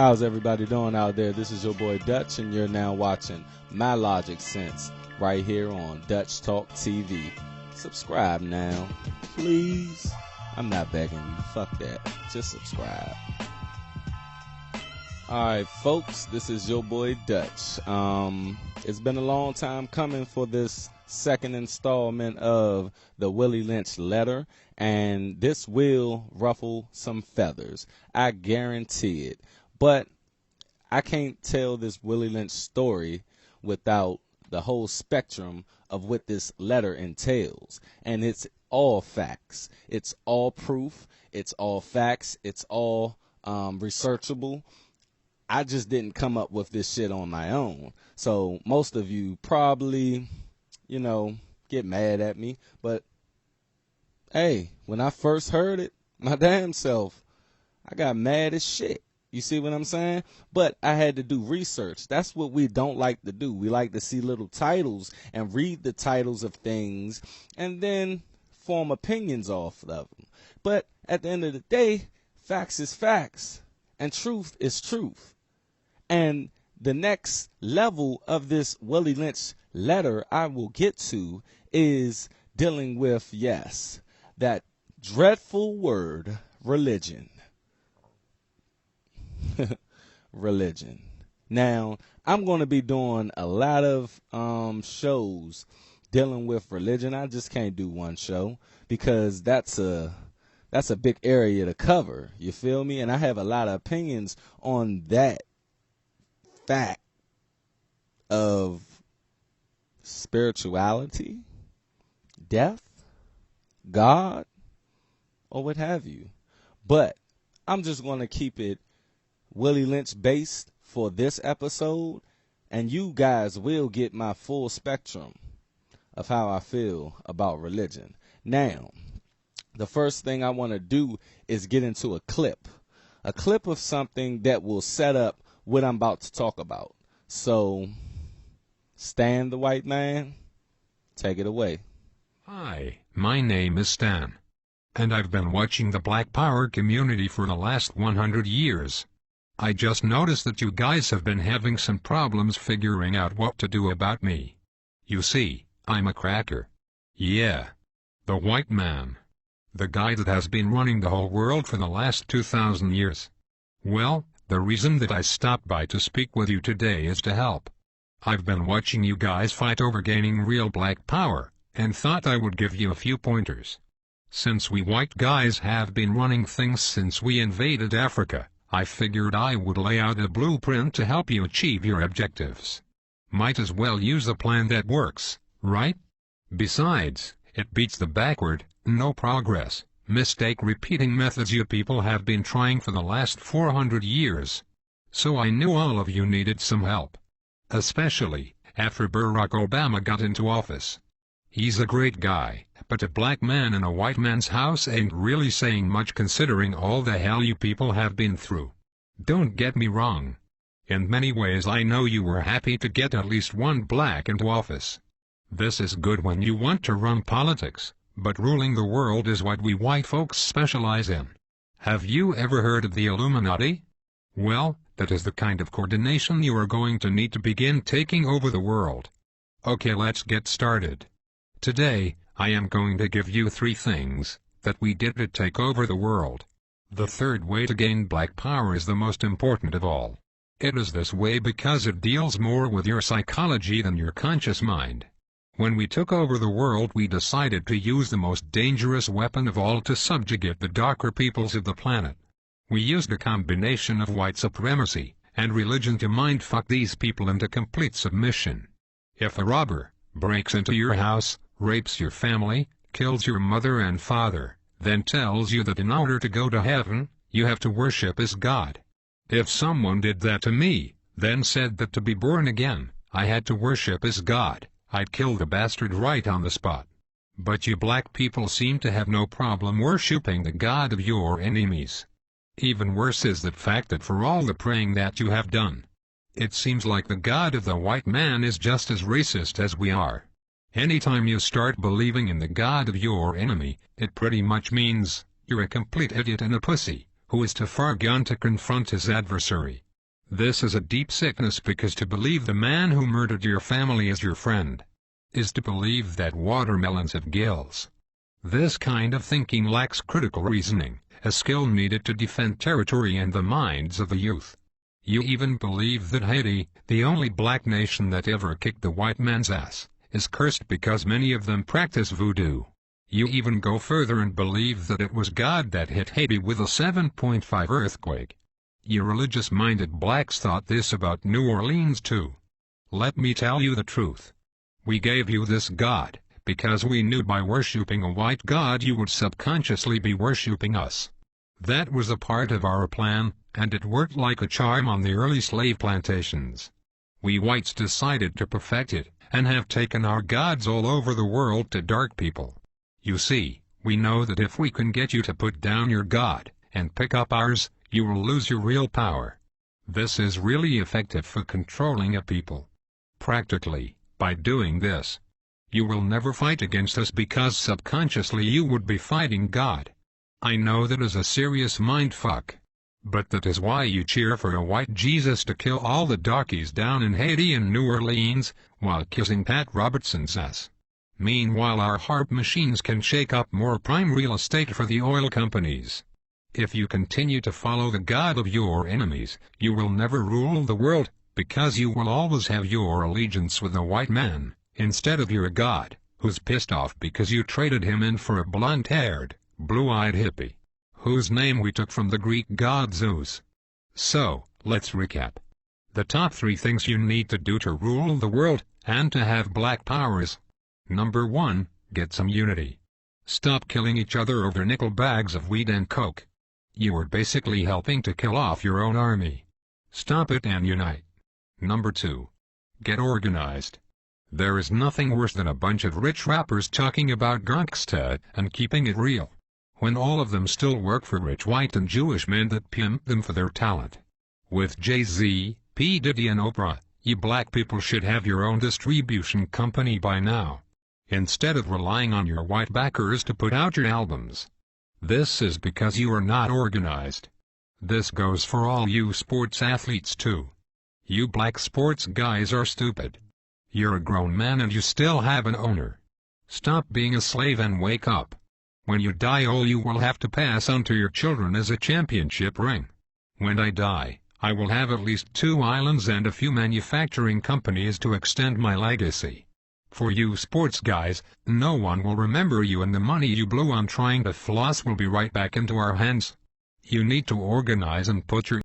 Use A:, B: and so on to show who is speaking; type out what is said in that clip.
A: How's everybody doing out there? This is your boy Dutch, and you're now watching My Logic Sense right here on Dutch Talk TV. Subscribe now, please. I'm not begging you. Fuck that. Just subscribe. Alright, folks, this is your boy Dutch. It's been a long time coming for this second installment of the Willie Lynch letter, and this will ruffle some feathers. I guarantee it. But I can't tell this Willie Lynch story without the whole spectrum of what this letter entails. And it's all facts. It's all proof. It's all facts. It's all researchable. I just didn't come up with this shit on my own. So most of you probably, get mad at me. But, hey, when I first heard it, my damn self, I got mad as shit. You see what I'm saying? But I had to do research. That's what we don't like to do. We like to see little titles and read the titles of things and then form opinions off of them. But at the end of the day, facts is facts and truth is truth. And the next level of this Willie Lynch letter I will get to is dealing with, yes, that dreadful word, religion. Religion. Now, I'm going to be doing a lot of shows dealing with religion. I just can't do one show because that's a big area to cover. You feel me? And I have a lot of opinions on that fact of spirituality, death, God, or what have you. But I'm just going to keep it Willie Lynch based for this episode, and you guys will get my full spectrum of how I feel about religion. Now, the first thing I want to do is get into a clip of something that will set up what I'm about to talk about. So, Stan the White Man, take it away.
B: Hi, my name is Stan, and I've been watching the Black Power community for the last 100 years. I just noticed that you guys have been having some problems figuring out what to do about me. You see, I'm a cracker. Yeah. The white man. The guy that has been running the whole world for the last 2,000 years. Well, the reason that I stopped by to speak with you today is to help. I've been watching you guys fight over gaining real black power, and thought I would give you a few pointers. Since we white guys have been running things since we invaded Africa, I figured I would lay out a blueprint to help you achieve your objectives. Might as well use a plan that works, right? Besides, it beats the backward, no progress, mistake repeating methods you people have been trying for the last 400 years. So I knew all of you needed some help. Especially after Barack Obama got into office. He's a great guy, but a black man in a white man's house ain't really saying much considering all the hell you people have been through. Don't get me wrong. In many ways I know you were happy to get at least one black into office. This is good when you want to run politics, but ruling the world is what we white folks specialize in. Have you ever heard of the Illuminati? Well, that is the kind of coordination you are going to need to begin taking over the world. Okay, let's get started. Today, I am going to give you 3 things that we did to take over the world. The third way to gain black power is the most important of all. It is this way because it deals more with your psychology than your conscious mind. When we took over the world, we decided to use the most dangerous weapon of all to subjugate the darker peoples of the planet. We used a combination of white supremacy and religion to mind-fuck these people into complete submission. If a robber breaks into your house, rapes your family, kills your mother and father, then tells you that in order to go to heaven, you have to worship as God. If someone did that to me, then said that to be born again, I had to worship as God, I'd kill the bastard right on the spot. But you black people seem to have no problem worshipping the God of your enemies. Even worse is the fact that for all the praying that you have done, it seems like the God of the white man is just as racist as we are. Anytime you start believing in the God of your enemy, it pretty much means you're a complete idiot and a pussy, who is too far gone to confront his adversary. This is a deep sickness, because to believe the man who murdered your family is your friend is to believe that watermelons have gills. This kind of thinking lacks critical reasoning, a skill needed to defend territory and the minds of the youth. You even believe that Haiti, the only black nation that ever kicked the white man's ass, is cursed because many of them practice voodoo. You even go further and believe that it was God that hit Haiti with a 7.5 earthquake. You religious-minded blacks thought this about New Orleans too. Let me tell you the truth. We gave you this God, because we knew by worshipping a white God you would subconsciously be worshipping us. That was a part of our plan, and it worked like a charm on the early slave plantations. We whites decided to perfect it, and have taken our gods all over the world to dark people. You see, we know that if we can get you to put down your God, and pick up ours, you will lose your real power. This is really effective for controlling a people. Practically, by doing this, you will never fight against us because subconsciously you would be fighting God. I know that is a serious mindfuck. But that is why you cheer for a white Jesus to kill all the darkies down in Haiti and New Orleans, while kissing Pat Robertson's ass. Meanwhile our harp machines can shake up more prime real estate for the oil companies. If you continue to follow the God of your enemies, you will never rule the world, because you will always have your allegiance with the white man, instead of your God, who's pissed off because you traded him in for a blonde-haired, blue-eyed hippie, whose name we took from the Greek god Zeus. So, let's recap. The top 3 things you need to do to rule the world, and to have black powers. Number 1, get some unity. Stop killing each other over nickel bags of weed and coke. You are basically helping to kill off your own army. Stop it and unite. Number 2, get organized. There is nothing worse than a bunch of rich rappers talking about gangsta and keeping it real, when all of them still work for rich white and Jewish men that pimp them for their talent. With Jay-Z, P. Diddy and Oprah, you black people should have your own distribution company by now, instead of relying on your white backers to put out your albums. This is because you are not organized. This goes for all you sports athletes too. You black sports guys are stupid. You're a grown man and you still have an owner. Stop being a slave and wake up. When you die, all you will have to pass on to your children is a championship ring. When I die, I will have at least 2 islands and a few manufacturing companies to extend my legacy. For you sports guys, no one will remember you, and the money you blew on trying to floss will be right back into our hands. You need to organize and put your